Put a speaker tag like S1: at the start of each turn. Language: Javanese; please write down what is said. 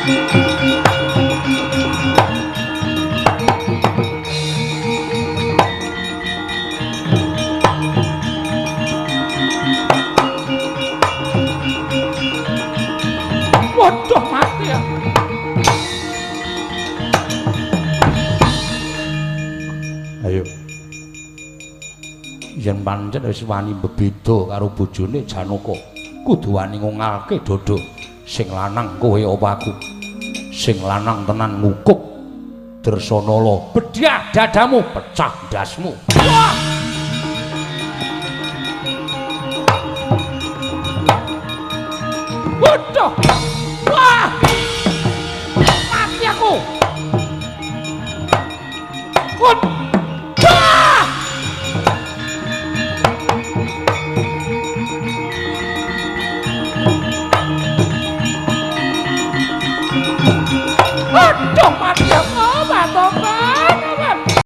S1: Waduh mati ya. Ayo. Yen pancen wis wani bebeda karo bojone Janaka, kudu wani ngungalke dodo. Sing lanang kowe apa aku? Sing lanang tenan ngukuk Dresanala, bedyah dadamu, pecah ndasmu. Wah! Waduh! Wah! Mati aku! Waduh! Aduh mati aku, Batara!